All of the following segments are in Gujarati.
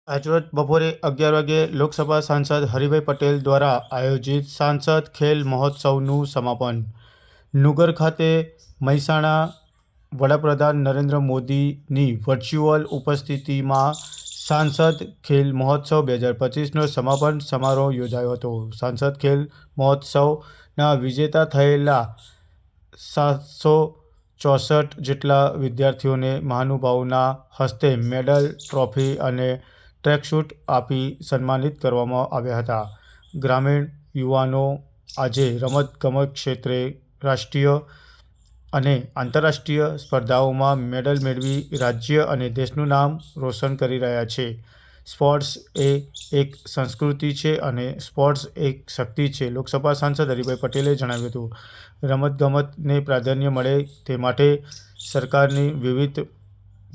આજરોજ બપોરે 11 વાગે લોકસભા સાંસદ હરિભાઈ પટેલ દ્વારા આયોજિત સાંસદ ખેલ મહોત્સવનું સમાપન નુગર ખાતે મહેસાણા વડાપ્રધાન નરેન્દ્ર મોદીની વર્ચ્યુઅલ ઉપસ્થિતિમાં સાંસદ ખેલ મહોત્સવ 2025નો સમાપન સમારોહ યોજાયો હતો. સાંસદ ખેલ મહોત્સવના વિજેતા થયેલા 764 જેટલા વિદ્યાર્થીઓને મહાનુભાવોના હસ્તે મેડલ, ટ્રોફી અને ટ્રેકસૂટ આપી સન્માનિત કરવામાં આવ્યા હતા. ગ્રામીણ યુવાનો આજે રમતગમત ક્ષેત્રે રાષ્ટ્રીય અને આંતરરાષ્ટ્રીય સ્પર્ધાઓમાં મેડલ મેળવી રાજ્ય અને દેશનું નામ રોશન કરી રહ્યા છે. સ્પોર્ટ્સ એ એક સંસ્કૃતિ છે અને સ્પોર્ટ્સ એક શક્તિ છે. લોકસભા સાંસદ હરિભાઈ પટેલે જણાવ્યું હતું. રમતગમતને પ્રાધાન્ય મળે તે માટે સરકારની વિવિધ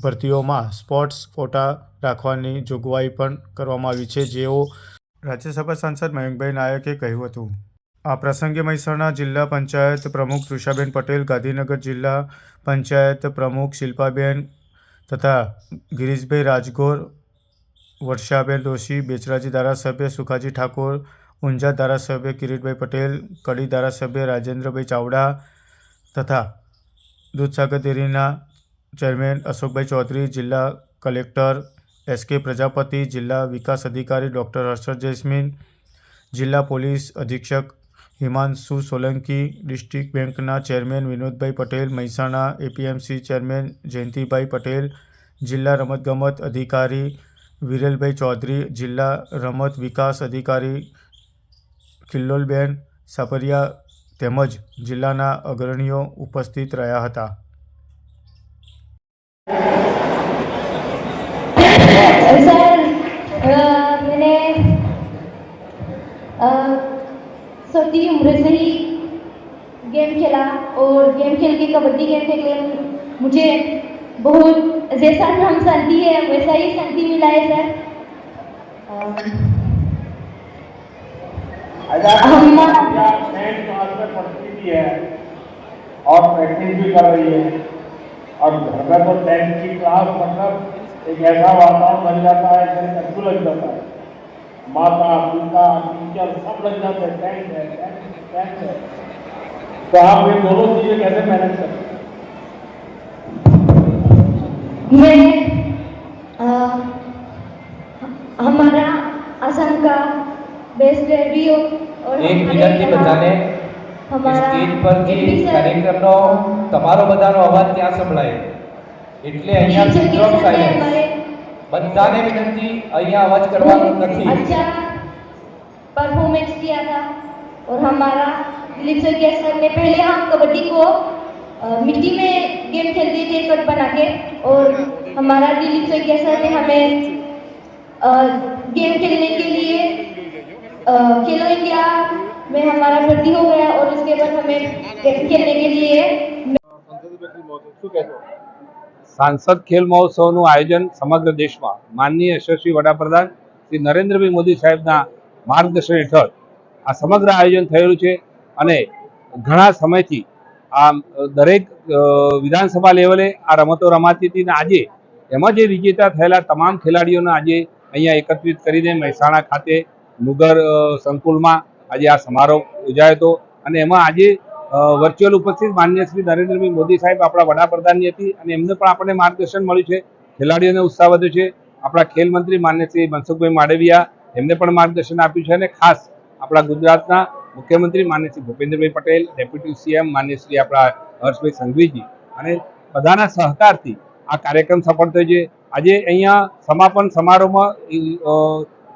ભરતીઓમાં સ્પોર્ટ્સ કોટા રાખવાની જોગવાઈ પણ કરવામાં આવી છે, જેઓ રાજ્યસભા સાંસદ મયંકભાઈ નાયકે કહ્યું હતું. આ પ્રસંગે મહેસાણા જિલ્લા પંચાયત પ્રમુખ તૃષાબેન પટેલ, ગાંધીનગર જિલ્લા પંચાયત પ્રમુખ શિલ્પાબેન તથા ગિરીશભાઈ રાજગોર, વર્ષાબેન દોશી, બેચરાજી ધારાસભ્ય સુખાજી ઠાકોર, ઊંઝા ધારાસભ્ય કિરીટભાઈ પટેલ, કડી ધારાસભ્ય રાજેન્દ્રભાઈ ચાવડા તથા દૂધસાગર ડેરીના ચેરમેન અશોકભાઈ ચૌધરી, જિલ્લા કલેક્ટર એસ.કે. પ્રજાપતિ, જિલ્લા વિકાસ અધિકારી ડૉક્ટર હર્ષદ જૈસ્મીન, જિલ્લા પોલીસ અધિક્ષક હિમાંશુ સોલંકી, ડિસ્ટ્રિક્ટ બેંકના chairman Vinodbhai Patel, Mehsana APMC chairman Jayantibhai Patel, જિલ્લા રમતગમત અધિકારી વિરેલભાઈ ચૌધરી, જિલ્લા રમત વિકાસ અધિકારી કિલ્લોલબેન સાપરિયા તેમજ જિલ્લાના અગ્રણીઓ ઉપસ્થિત રહ્યા હતા. मैंने छोटी उम्र से ही गेम खेला और गेम खेल के कबड्डी गेम खेल के मुझे बहुत जैसा हम शांति है वैसा ही शांति मिला है सर. हम पढ़ती भी है और प्रैक्टिस भी कर रही है और घर में तो 10th की क्लास मतलब एक ऐसा वातावरण बन जाता है जैसे कद्दू लग जाता है. माता पिता टीचर सब लग जाते हैं. टेंथ है तो आप ये दोनों चीजें कैसे मैनेज करते हैं? मैं हमारा असम का बेस्ट रेडियो और एक विनंती बधाने સ્ટેજ પરથી કાર્યક્રમનો તમારો બધાનો અવાજ ત્યાં સંભળાય એટલે અહીંયા સ્ટ્રોક સાયલેન્સ બધાને વિનંતી અહીંયા અવાજ કરવાનો નથી. अच्छा परफॉर्मेंस किया था और हमारा दिलीप सर के सर ने पहले हम कबड्डी को मिट्टी में गेम खेलते थे कट बना के और हमारा दिलीप सर के सर ने हमें गेम खेलने के लिए खेलो इंडिया में हमारा भर्ती हो गया और उसके बाद हमें खेलने के लिए सांसद खेल महोत्सवનું આયોજન સમગ્ર દેશમાં માનનીય યશસ્વી વડાપ્રધાન શ્રી નરેન્દ્રભાઈ મોદી સાહેબના માર્ગદર્શન હેઠળ આ સમગ્ર આયોજન થયેલું છે અને ઘણા સમયથી આ દરેક વિધાનસભા લેવલે આ રમતો રમાતી હતી અને આજે એમાં જે વિજેતા થયેલા તમામ ખેલાડીઓને આજે અહીંયા એકત્રિત કરીને મહેસાણા ખાતે નુગર સંકુલમાં આજે આ સમારોહ યોજાયો હતો અને એમાં આજે વર્ચ્યુઅલ ઉપસ્થિત માનનીય શ્રી નરેન્દ્રભાઈ મોદી સાહેબ આપણા વડાપ્રધાનની હતી અને એમને પણ આપણને માર્ગદર્શન મળ્યું છે. ખેલાડીઓને ઉત્સાહ વધ્યો છે. આપણા ખેલ મંત્રી માન્ય શ્રી મનસુખભાઈ માંડવિયા એમને પણ માર્ગદર્શન આપ્યું છે અને ખાસ આપણા ગુજરાતના મુખ્યમંત્રી માન્ય શ્રી ભૂપેન્દ્રભાઈ પટેલ, ડેપ્યુટી સીએમ માન્ય શ્રી આપણા હર્ષભાઈ સંઘવીજી અને બધાના સહકારથી આ કાર્યક્રમ સફળ થયો છે. આજે અહીંયા સમાપન સમારોહમાં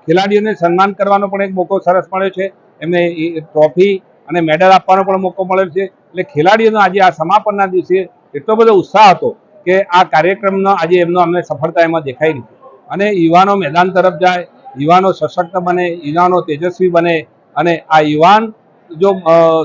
ખેલાડીઓને સન્માન કરવાનો પણ એક મોકો સરસ મળ્યો છે. એમને ટ્રોફી અને મેડલ આપવાનો પણ મોકો મળ્યો છે. એટલે ખેલાડીઓનો આજે આ સમાપનના દિવસે એટલો બધો ઉત્સાહ હતો કે આ કાર્યક્રમનો આજે એમનો અમને સફળતા એમાં દેખાઈ રહી છે અને યુવાનો મેદાન તરફ જાય, યુવાનો સશક્ત બને, યુવાનો તેજસ્વી બને અને આ યુવાન જો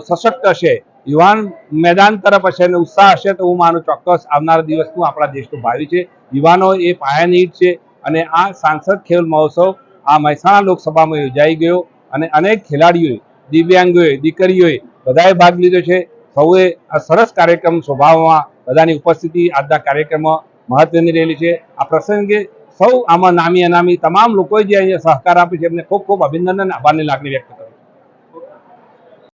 સશક્ત હશે, યુવાન મેદાન તરફ હશે અને ઉત્સાહ હશે તો હું માનું ચોક્કસ આવનારા દિવસનું આપણા દેશનું ભાવિ છે. યુવાનો એ પાયાની ઈંટ છે અને આ સાંસદ ખેલ મહોત્સવ આ મહેસાણા લોકસભામાં યોજાઈ ગયો અને અનેક ખેલાડીઓએ, દિવ્યાંગોએ, દીકરીઓએ બધાએ ભાગ લીધો છે. સૌએ આ સરસ કાર્યક્રમ શોભાવવામાં બધાની ઉપસ્થિતિ આજના કાર્યક્રમમાં મહત્વની રહેલી છે. આ પ્રસંગે સૌ આમાં નામી અનામી તમામ લોકોએ જે અહીંયા સહકાર આપ્યો છે એમને ખૂબ ખૂબ અભિનંદન અને આભારની લાગણી વ્યક્ત